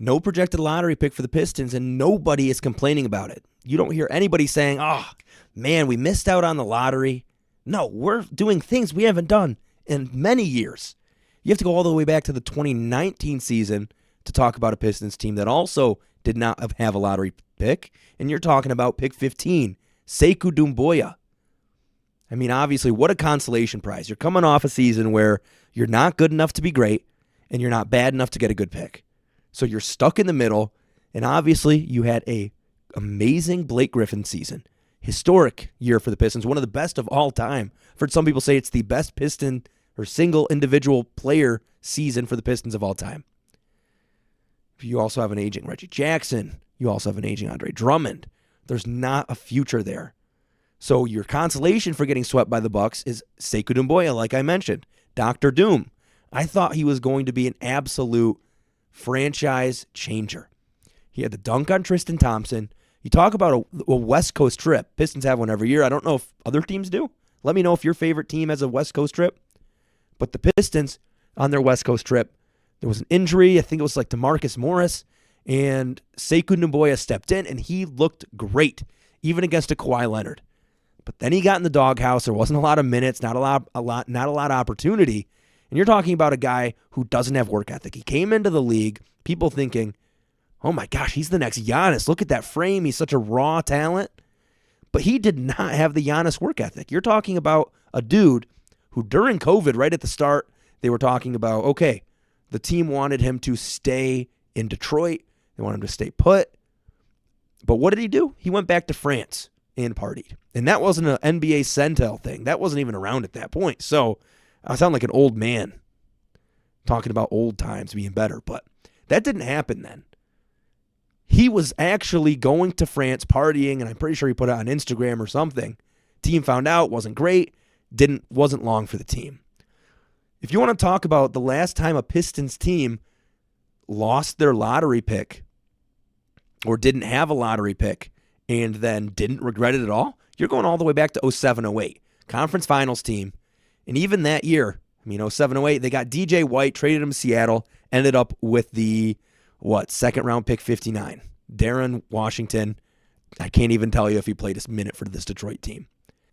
No projected lottery pick for the Pistons, and nobody is complaining about it. You don't hear anybody saying, oh, man, we missed out on the lottery. No, we're doing things we haven't done in many years. You have to go all the way back to the 2019 season to talk about a Pistons team that also did not have a lottery pick, and you're talking about pick 15, Sekou Doumbouya. I mean, obviously, what a consolation prize. You're coming off a season where you're not good enough to be great, and you're not bad enough to get a good pick. So you're stuck in the middle, and obviously you had a amazing Blake Griffin season. Historic year for the Pistons, one of the best of all time. I've heard some people say it's the best Piston or single individual player season for the Pistons of all time. You also have an aging Reggie Jackson. You also have an aging Andre Drummond. There's not a future there. So your consolation for getting swept by the Bucks is Sekou Doumbouya, like I mentioned. Dr. Doom. I thought he was going to be an absolute franchise changer. He had the dunk on Tristan Thompson. You talk about a West Coast trip. Pistons have one every year. I don't know if other teams do. Let me know if your favorite team has a West Coast trip. But the Pistons, on their West Coast trip, there was an injury. I think it was like DeMarcus Morris. And Sekou Doumbouya stepped in, and he looked great, even against a Kawhi Leonard. But then he got in the doghouse. There wasn't a lot of minutes, not a lot of opportunity. And you're talking about a guy who doesn't have work ethic. He came into the league, people thinking, oh my gosh, he's the next Giannis. Look at that frame. He's such a raw talent. But he did not have the Giannis work ethic. You're talking about a dude who during COVID, right at the start, they were talking about, okay, the team wanted him to stay in Detroit. They wanted him to stay put. But what did he do? He went back to France and partied. And that wasn't an NBA Centel thing. That wasn't even around at that point. So I sound like an old man talking about old times being better. But that didn't happen then. He was actually going to France partying, and I'm pretty sure he put it on Instagram or something. Team found out, wasn't great, wasn't long for the team. If you want to talk about the last time a Pistons team lost their lottery pick or didn't have a lottery pick and then didn't regret it at all, you're going all the way back to 07-08. Conference Finals team. And even that year, 07-08, they got DJ White, traded him to Seattle, ended up with the, second round pick 59. Darren Washington. I can't even tell you if he played a minute for this Detroit team.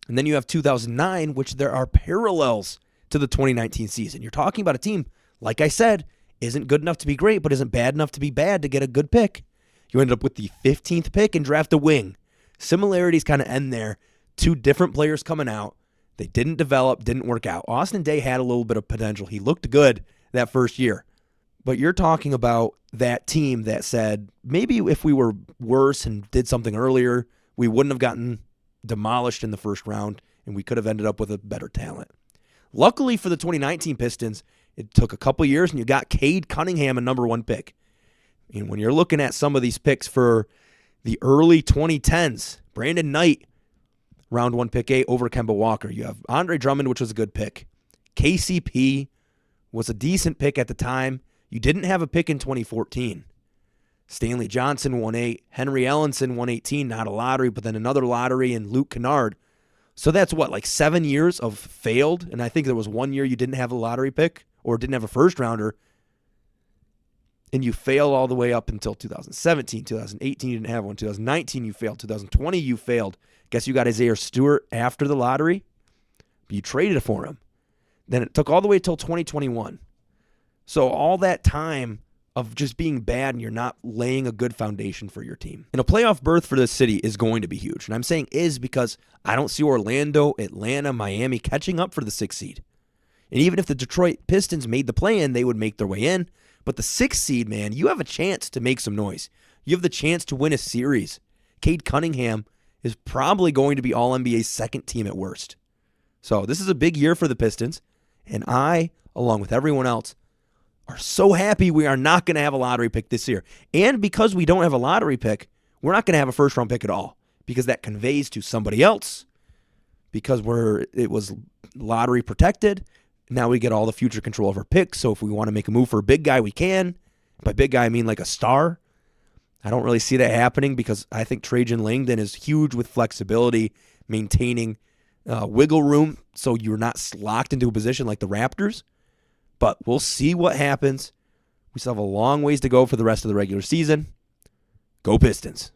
And then you have 2009, which there are parallels to the 2019 season. You're talking about a team, like I said, isn't good enough to be great, but isn't bad enough to be bad to get a good pick. You ended up with the 15th pick and draft a wing. Similarities kind of end there. Two different players coming out. They didn't develop, didn't work out. Austin Day had a little bit of potential. He looked good that first year. But you're talking about that team that said, maybe if we were worse and did something earlier, we wouldn't have gotten demolished in the first round, and we could have ended up with a better talent. Luckily for the 2019 Pistons, it took a couple years, and you got Cade Cunningham, a number one pick. And when you're looking at some of these picks for the early 2010s, Brandon Knight, round one pick 8 over Kemba Walker. You have Andre Drummond, which was a good pick. KCP was a decent pick at the time. You didn't have a pick in 2014. Stanley Johnson, 1-8. Henry Ellenson, 118. Not a lottery, but then another lottery, and Luke Kennard. So that's 7 years of failed, and I think there was 1 year you didn't have a lottery pick or didn't have a first rounder, and you failed all the way up until 2017, 2018 you didn't have one, 2019 you failed, 2020 you failed. Guess you got Isaiah Stewart after the lottery, but you traded for him. Then it took all the way till 2021. So all that time of just being bad and you're not laying a good foundation for your team. And a playoff berth for this city is going to be huge. And I'm saying is because I don't see Orlando, Atlanta, Miami catching up for the 6th seed. And even if the Detroit Pistons made the play-in, they would make their way in. But the 6th seed, man, you have a chance to make some noise. You have the chance to win a series. Cade Cunningham is probably going to be All-NBA's second team at worst. So this is a big year for the Pistons. And I, along with everyone else, are so happy we are not going to have a lottery pick this year. And because we don't have a lottery pick, we're not going to have a first-round pick at all because that conveys to somebody else because it was lottery protected. Now we get all the future control of our picks, so if we want to make a move for a big guy, we can. By big guy, I mean like a star. I don't really see that happening because I think Trajan Langdon is huge with flexibility, maintaining wiggle room so you're not locked into a position like the Raptors. But we'll see what happens. We still have a long ways to go for the rest of the regular season. Go Pistons.